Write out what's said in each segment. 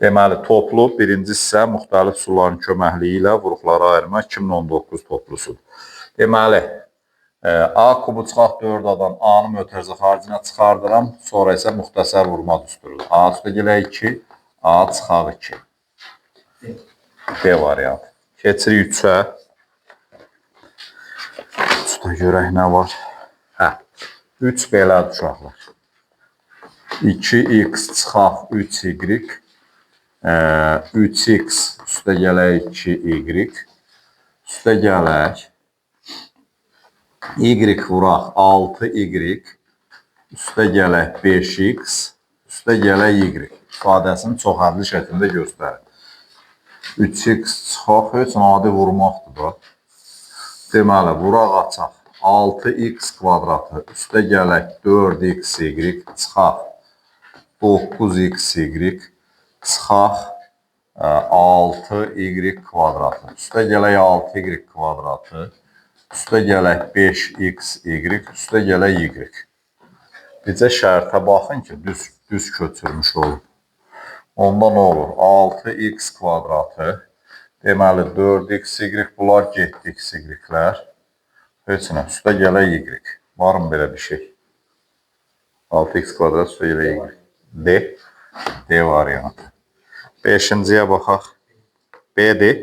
Deməli, toplu birinci hissə müxtəlif suların köməkliyi ilə vuruqları ayırma 2019 toplusudur. Deməli, A kubu çıxaq 4A-dan A-nı mötərizə xaricinə çıxardıram, sonra isə müxtəsər vurma düsturudur. A üstə gələ 2, A çıxaq 2. B variantı. Keçirik 3-ə. 3-də görək nə var. 3 belədir uşaqlar. 2x çıxaq 3y, 3x üstə gələk 2y, üstə gələk y vuraq 6y, üstə gələk 5x, üstə gələk y. İfadəsini çox hədli şəkildə göstərir. 3x çıxaq, heç adi vurmaqdır da. Deməli, vuraq açaq. 6x kvadratı, üstə gələk 4xy, çıxaq 9xy, çıxaq 6y kvadratı, üstə gələk 6y kvadratı, üstə gələk 5xy, üstə gələk y. Bizə şərtə baxın ki, düz köçürmüş olur. Onda nə olur? 6x kvadratı, deməli 4xy, bunlar getdi xy-lər. Heç nə, üstə gələk y. Var mı belə bir şey? 6x kvadrat üstə gələk y. D variantı. 5-ciyə baxaq. B'dir.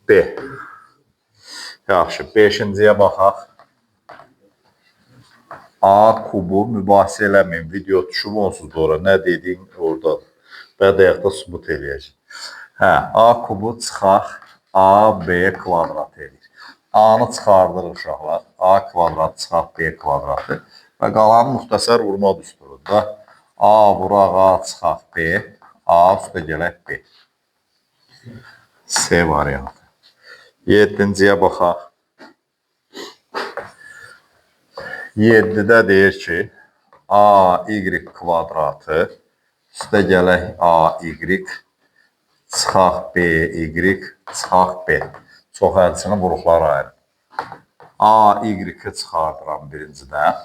B. Yaxşı, 5-ciyə baxaq. A kubu mübahisə eləməyin. Video düşüb onsuz da ora. Nə dediyin orada. Bədəyaqda sübut eləyəcək. A kubu çıxaq AB kvadrat edir. A-nı çıxardırıq uşaqlar. A kvadrat çıxaq B kvadratı. Və qalanı müxtəsər vurma düsturudur da. A vuraq A çıxaq B. A üstə gələk B. C variantı. 7-ciyə baxaq. 7-də deyir ki, AY kvadratı üstə gələk AY çıxaq BY çıxaq B. Çox hədisini vuruqlara ayırır. AY-i çıxardıram birincidən.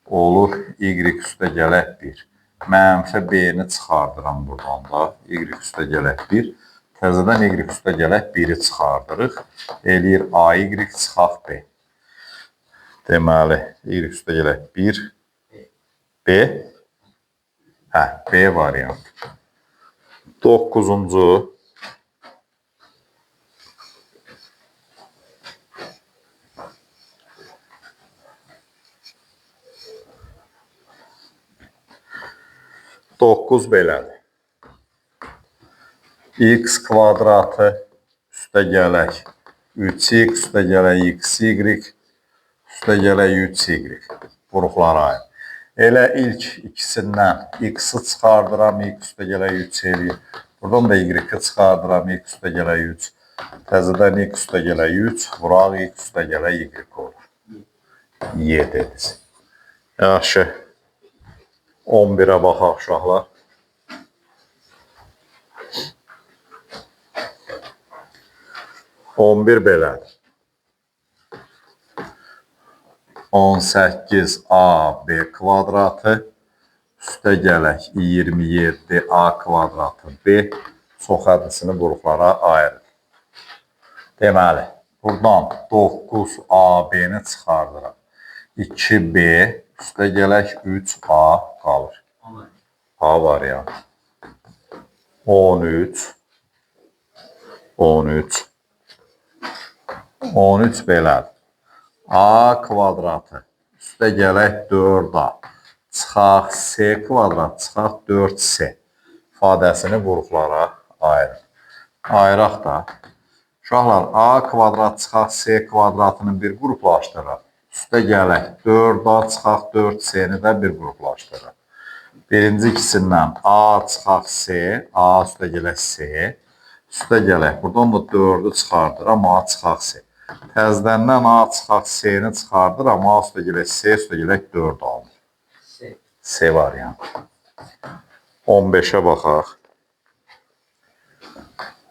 Olur Y üstə gələk 1. Mənfi B-ni çıxardıram buradan da. Y üstə gələk 1. Təzədən Y üstə gələk 1-i çıxardırıq. Eləyir AY çıxaq B. Deməli, Y üstə gələk 1. B. B variantı. 9-cu. Doqquz belədir. X kvadratı üstə gələk 3x, üstə gələk xy, üstə gələk 3y. Vuruqlara ayır. Elə ilk ikisindən x-i çıxardıram, x üstə gələk 3 eləyir. Buradan da y-i çıxardıram, x üstə gələk 3. Təzədən x üstə gələk 3, vuraq x üstə gələk y olur. Y dediniz. Yaxşı. 11-ə baxaq uşaqlar. 11 belədir. 18AB kvadratı üstə gələk 27A kvadratı B çox hədisini vuruqlara ayırır. Deməli, buradan 9AB-ni çıxardıram. 2B üstə gələk 3A qalır. A variantı. 13 belədir. A kvadratı üstə gələk 4A çıxaq C kvadrat çıxaq 4C ifadəsini vuruqlara ayırır. Ayıraq da. Uşaqlar, A kvadrat çıxaq C kvadratını bir qruplaşdırır. Üstə gələk 4A çıxaq 4C-ni də bir qruplaşdırır. Birinci ikisindən A çıxaq C, A üstə gələk C, üstə gələk. Buradan da 4-ü çıxardıram, A çıxaq C. Təzdəndən A çıxaq C-ni çıxardıram, A üstə gələk C, üstə gələk 4 alınır. C variantı. 15-ə baxaq.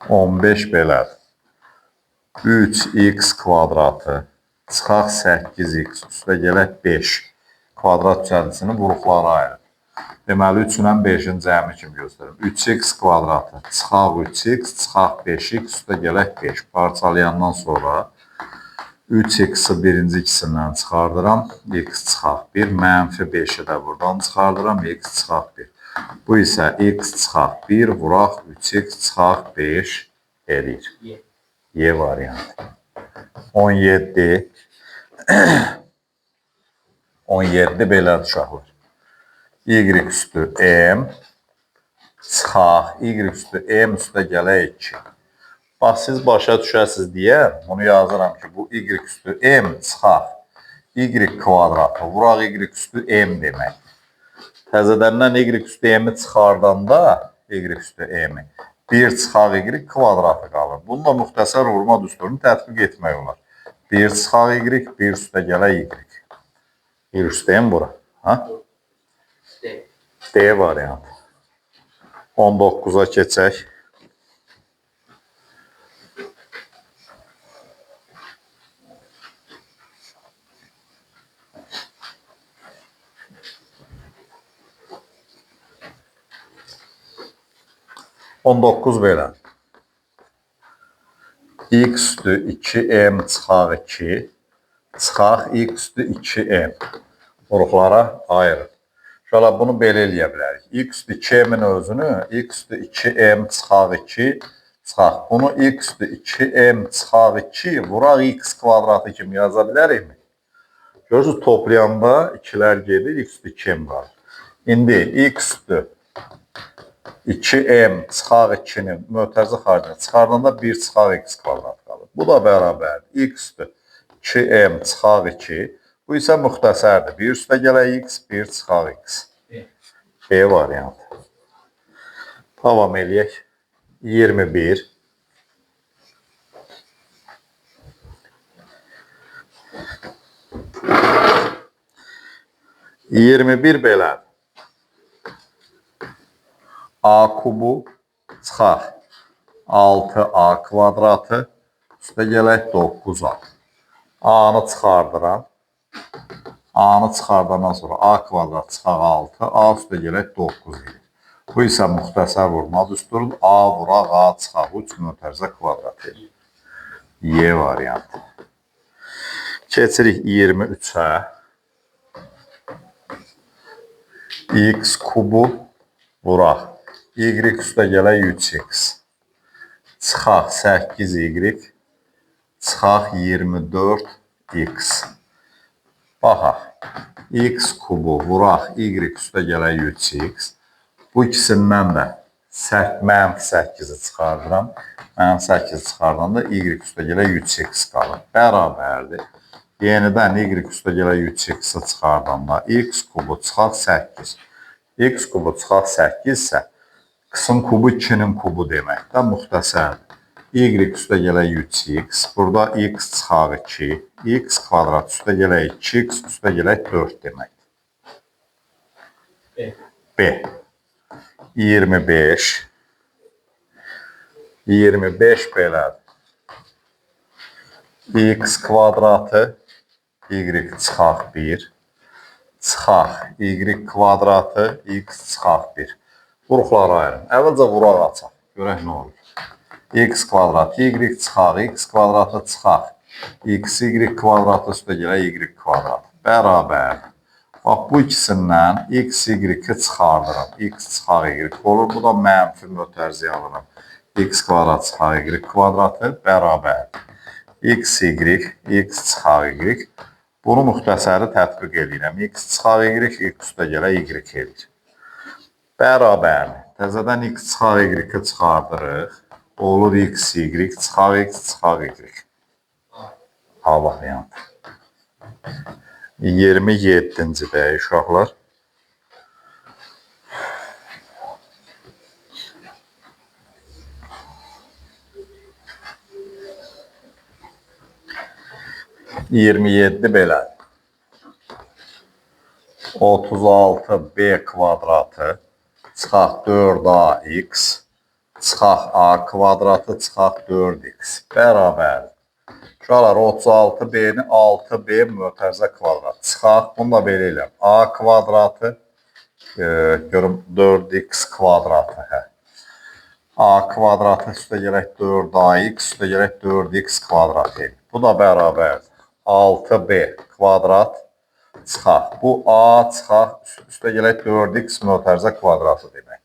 15 belədir. 3x kvadratı çıxaq 8x üstə gələk 5 kvadrat düzəltisini vuruqlara ayırır. Deməli 3 ilə 5-in cəmi kimi göstərim. 3x kvadratı çıxaq 3x, çıxaq 5x, üstə gələk 5. Parçalayandan sonra 3x-i birinci ikisindən çıxardıram. X çıxaq 1, mənfi 5-i də buradan çıxardıram. X çıxaq 1. Bu isə x çıxaq 1, vuraq 3x çıxaq 5 edir. Y variantı. 17. 17 belədir uşaqlar. Y üstü m çıxaq y üstü m üstə gələk 2. Bax, siz başa düşəsiz deyə bunu yazıram ki, bu y üstü m çıxaq y kvadratı vuraq y üstü m demək. Təzədəndən y üstü m-i çıxardanda y üstü m-i 1 çıxaq y kvadratı qalır. Bununla müxtəsər vurma düsturunu tətbiq etmək olar. 1 çıxaq y, 1 üstə gələ y. Y üstü m bura. D variantı. 19-a keçək. Belə. X üstü 2m çıxaq 2 çıxaq x üstü 2m. Vuruqlara ayırın. Şöyle bunu belə eləyə bilərik. X üstü 2m'in özünü x üstü 2m çıxaq 2 çıxaq. Bunu x üstü 2m çıxaq 2 vuraq x kvadratı kimi yaza bilərikmi? Görürsünüz, toplayanda 2'lər gedir, x üstü 2m var. İndi x üstü 2m çıxaq 2'nin mötərizə xaricində çıxardığında 1 çıxaq x kvadrat qalır. Bu da bərabərdir. X üstü 2m çıxaq 2. Bu isə müxtəsərdir. 1 üstə gələk x, 1 çıxaq x. B variantı. Davam eləyək. 21. Belədir. A kubu çıxaq 6a kvadratı üstə gələk 9a. A-nı çıxardıram. A-nı çıxardandan sonra a kvadrat çıxaq 6, a üstə gələk 9 edir. Bu isə müxtəsər vurma düsturudur. A vuraq a çıxaq 3 mötərizə kvadrat edir. Y variantı. Keçirik 23-ə. X kubu vuraq. Y üstə gələk 3x. Çıxaq 8y. Çıxaq 24x. Baxaq. X kubu vuraq. Y üstə gələk 3x. Bu ikisindən də -8-i çıxardıram. -8-i çıxardanda y üstə gələk 3x qalır. Bərabərdir. Yenidən y üstə gələk 3x-i çıxardanda x kubu çıxaq 8. X kubu çıxaq 8 isə qısım kubu 2'nin kubu deməkdə müxtəsərdir. Y üstə gələk 3x. Burada x çıxaq 2. X kvadrat üstə gələk 2x üstə gələk 4 deməkdir. B. 25. 25 belədir. X kvadratı y çıxaq 1. Çıxaq y kvadratı x çıxaq 1. Vuruqları ayırın. Əvvəlcə vuraq açaq. Görək nə olur. X kvadrat y çıxaq x kvadratı çıxaq x y kvadratı üstə gələk y kvadratı. Bərabərdir. Bax, bu ikisindən x y-i çıxardıram. X çıxaq y olur. Bu da mənfi mötərizəyə alıram. X kvadrat çıxaq y kvadratı bərabərdir. X y, x çıxaq y. Bunu müxtəsəri tətbiq edirəm. X çıxaq y, x üstə gələk y edir. Bərabərdir. Təzədən x çıxaq y-i çıxardırıq. Olur x, y, çıxaq x, çıxaq y. A variantı. 27-ci dəy uşaqlar. Belədir. 36b kvadratı çıxaq 4ax çıxaq a kvadratı çıxaq 4x bərabərdir. Uşaqlar 36b-ni 6b mötərizə kvadrat çıxaq. Bunu da belə eləm. A kvadratı görüm 4x kvadratı. Hə. A kvadratı üstə gələk 4ax üstə gələk 4x kvadrat edir. Bu da bərabərdir. 6b kvadrat çıxaq. Bu a çıxaq üstə gələk 4x mötərizə kvadratı demək.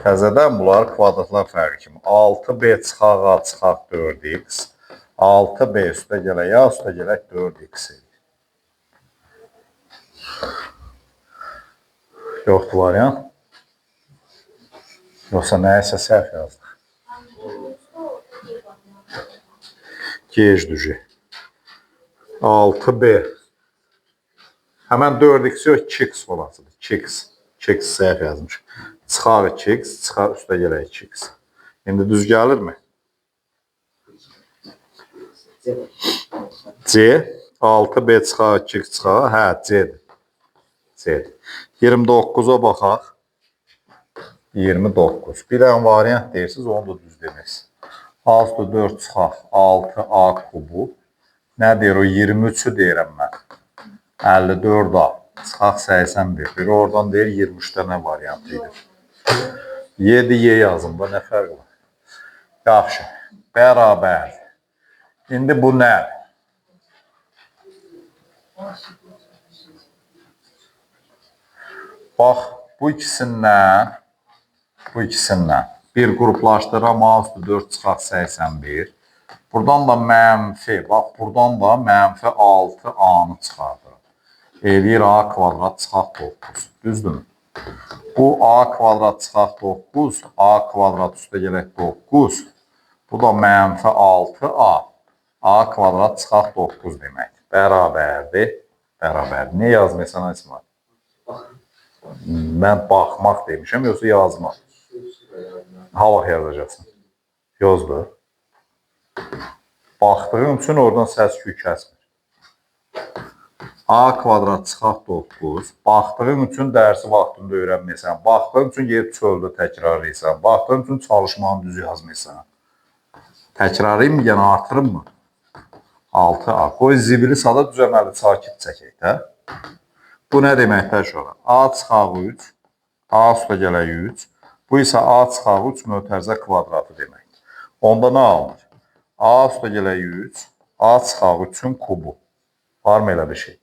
Təzədən bunlar kvadratlar fərqi kimi. 6b çıxaq a çıxaq 4x. 6b üstə gələk a üstə gələk 4x edir. Yoxdur variant. Yoxsa nəyəsə səhv yazdıq. Gec düzü. 6b. Həmən 4x yox, 2x olasıdır. 2x. 2x səhv yazmış. Çıxaq 2x, çıxaq üstə gələk 2x. İndi düz gəlirmi? C. 6b çıxaq 2x çıxaq. Hə, C'dir. C'dir. 29'a baxaq. 29. Bir dənə variant deyirsiniz, onu da düz deməyiz. A üstə 4 çıxaq 6a kubu. Nə deyir o? 23'ü deyirəm mən. 54a. Çıxaq 81. Biri oradan deyir 23'də nə variantı idi? 7y yazımda nə fərq var? Yaxşı. Bərabər. İndi bu nə? Bax, bu ikisindən bir qruplaşdıram, A üstü 4 çıxaq 81. Buradan da mənfi, bax, buradan da mənfi 6A-nı çıxardıram. Eləyir A kvadrat çıxaq 9. Düzdür mü? Bu A kvadrat çıxaq 9, A kvadrat üstə gələk 9. Bu da mənfi 6A. A kvadrat çıxaq 9 demək. Bərabərdir. Bərabərdir. Ne yazmaysan İsmail? Mən baxmaq demişəm, yoxsa yazmaq? Ha vaxt yazacaqsın? Yozdur. Baxdığın üçün oradan səs-küy kəsmir. A kvadrat çıxaq 9. Baxdığın üçün dərsi vaxtında öyrənmirsən. Baxdığın üçün gedib çöldə təkrarlayırsan. Baxdığın üçün çalışmanı düz yazmırsan. Təkrarlayayım, yəni artırım mı? 6A. Qoy zibili sada düzəməli sakit çəkək də. Bu nə deməkdir şura? A çıxaq 3. A üstə gələk 3. Bu isə A çıxaq 3 mötərizə kvadratı deməkdir. Onda nə alınır? A üstə gələk 3. A çıxaq 3'ün kubu. Var mı elə bir şey?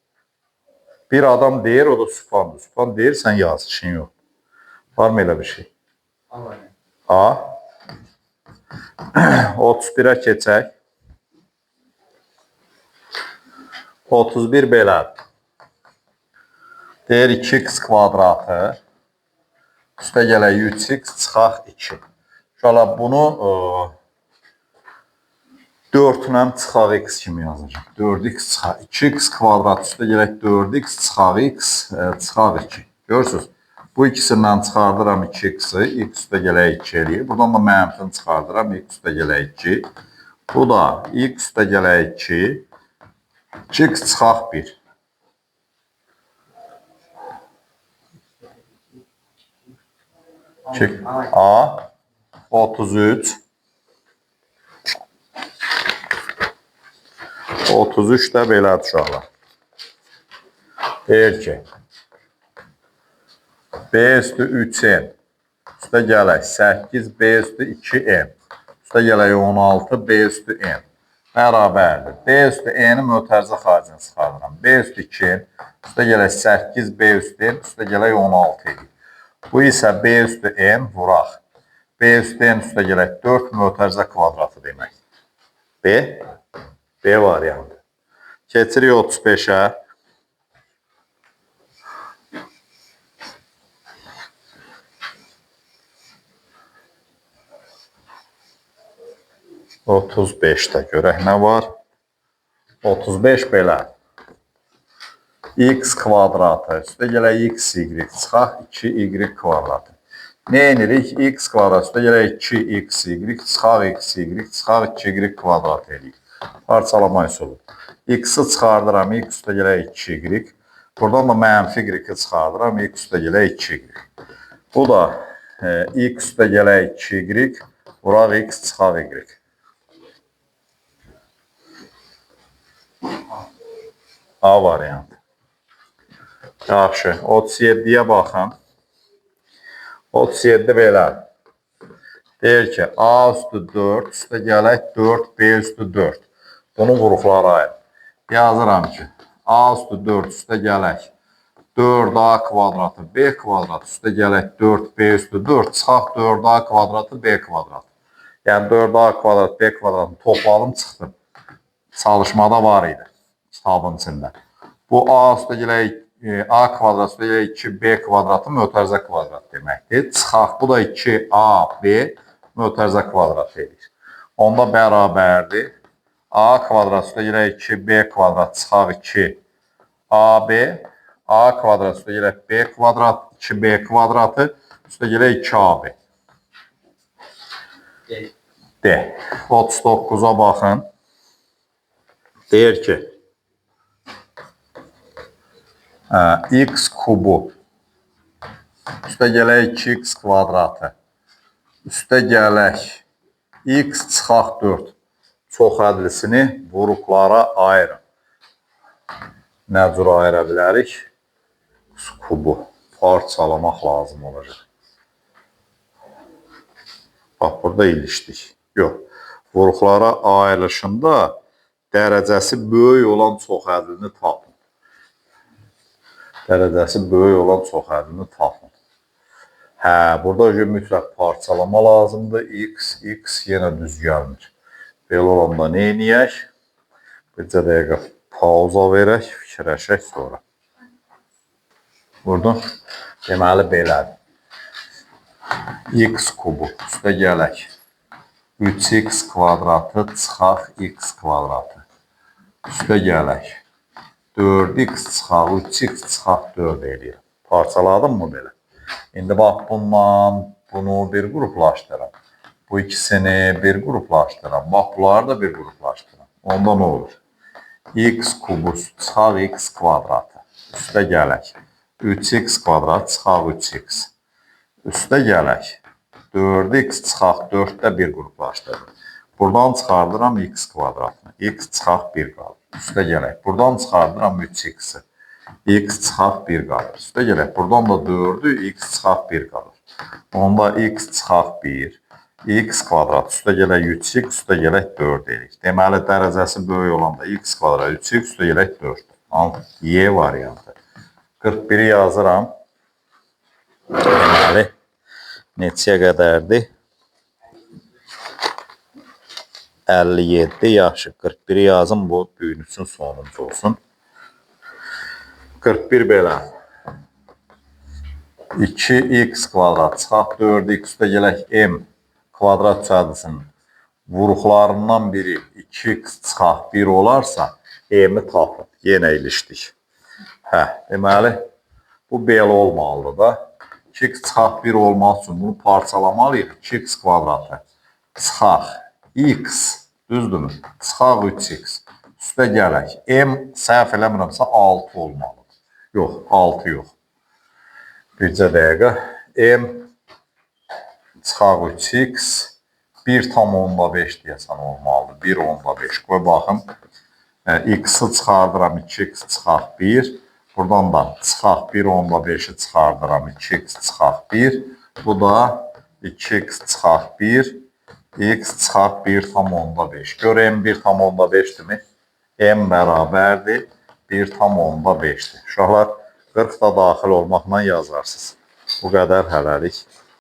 Bir adam deyir, o da sübhandır. Sübhan deyir, sən yaz, işin yox. Var mı elə bir şey? A. 31'ə keçək. 31 belədir. Deyir 2x kvadratı. Üstə gələk 3x çıxaq 2. Şöyle bunu 4 ilə çıxaq x kimi yazacağım. 4x çıxaq 2x kvadrat üstə gələk 4x çıxaq x çıxaq 2. Görürsünüz? Bu ikisindən çıxardıram 2x'i. X üstə gələk 2 eləyir. Buradan da mənfini çıxardıram. X üstə gələk 2. Bu da x üstə gələk 2. 2x çıxaq 1. A 33 33 də belədir uşaqlar. Deyir ki B üstü 3n üstə gələk 8 B üstü 2n üstə gələk 16 B üstü n bərabərdir. B üstü n-i mötərizə xaricini çıxardıram. B üstü 2n üstə gələk 8 B üstü n üstə gələk 16 edir. Bu isə B üstü n vuraq. B üstü n üstə gələk 4 mötərizə kvadratı demək. B variantı. Keçirik 35'ə. Otuz beşdə görək nə var? 35 belə. X kvadratı üstə gələk x y çıxaq 2y kvadratı. Ne enirik? X kvadrat üstə gələk 2x y çıxaq x y çıxaq 2y kvadrat eləyik. Parçalama üsulu. X-i çıxardıram, x üstə gələk 2y. Buradan da mənfi y-i çıxardıram, x üstə gələk 2y. Bu da x üstə gələk 2y, vuraq x çıxaq y. A variantı. Yaxşı, 37'yə baxın. 37 belə. Deyir ki, A üstü 4, üstə gələk 4, B üstü 4. Bunun qruupları ayır. Yazıram ki, A üstü 4, üstə gələk 4A kvadratı, B kvadratı, üstə gələk 4B üstü 4, çıxaq 4A kvadratı, B kvadratı. Yəni 4A kvadrat, B kvadratını topladım, çıxdım. Çalışmada var idi, kitabın içində. Bu A üstə gələk A kvadrat üstə gələk 2B kvadratı mötərizə kvadrat deməkdir. Çıxaq, bu da 2AB mötərizə kvadrat edir. Onda bərabərdir. A kvadrat üstə gələk 2B kvadrat çıxaq 2AB. A kvadrat üstə gələk B kvadrat 2B kvadratı üstə gələk 2AB. D. 39'a baxın. Deyir ki, x kubu üstə gələk 2x kvadratı üstə gələk x çıxaq 4 çoxhədlisini qruplara ayırın. Nə cür ayıra bilərik? X kubu parçalamaq lazım olacaq. Bax, burada ilişdik. Yox, qruplara ayrılışında dərəcəsi böyük olan çoxhədlini tapın. Dərəcəsi böyük olan çoxhədlini tapın. Burada mütləq parçalama lazımdır. X yenə düz gəlmir. Belə olanda nə edək? Bircə dəqiqə pauza verək, fikirləşək sonra. Burada deməli belədir. X kubu üstə gələk 3x kvadratı çıxaq x kvadratı. Üstə gələk 4x çıxaq 3x çıxaq 4 eləyir. Parçaladım mı belə? İndi bax, bundan bunu bir qruplaşdırın. Bu ikisini bir qruplaşdırın. Bax, bunları da bir qruplaşdırın. Onda nə olur? X kubu çıxaq x kvadratı. Üstə gələk 3x kvadrat çıxaq 3x. Üstə gələk 4x çıxaq 4-də bir qruplaşdırın. Buradan çıxardıram x kvadratını. X çıxaq 1 qalır. Üstə gələk. Buradan çıxardıram 3x-i. X çıxaq 1 qalır. Üstə gələk. Buradan da 4-ü x çıxaq 1 qalır. Onda x çıxaq 1. X kvadrat üstə gələk 3x, üstə gələk 4 deyirik. Deməli, dərəcəsi böyük olanda x kvadrat 3x, üstə gələk 4. Y variantı. 41'i yazıram. Deməli, neçəyə qədərdir? 57 yaxşı. 41'i yazın, bu büyünüsün sonuncu olsun. 41 belə. 2x kvadrat çıxaq 4x üstə gələk m kvadrat çədisinin vuruqlarından biri 2x çıxaq 1 olarsa m-i tapın. Yenə ilişdik. Deməli, bu belə olmalıdır da. 2x çıxaq 1 olmaq üçün bunu parçalamalıyıq. 2x kvadratı çıxaq x, düzdürmü? Çıxaq 3x. Üstə gələk. M səhv eləmirəmsə 6 olmalıdır. Yox, 6 yox. Bircə dəqiqə. M çıxaq 3x 1,5 deyəsən olmalıdır. 1,5. Qoy baxım. X-i çıxardıram 2x çıxaq 1. Buradan da çıxaq 1,5'i çıxardıram 2x çıxaq 1. Bu da 2x çıxaq 1. X çıxaq 1,5. Gör m 1,5'dir mi? M bərabərdir 1,5'dir. Uşaqlar 40 da daxil olmaqla yazarsınız. Bu qədər hələlik.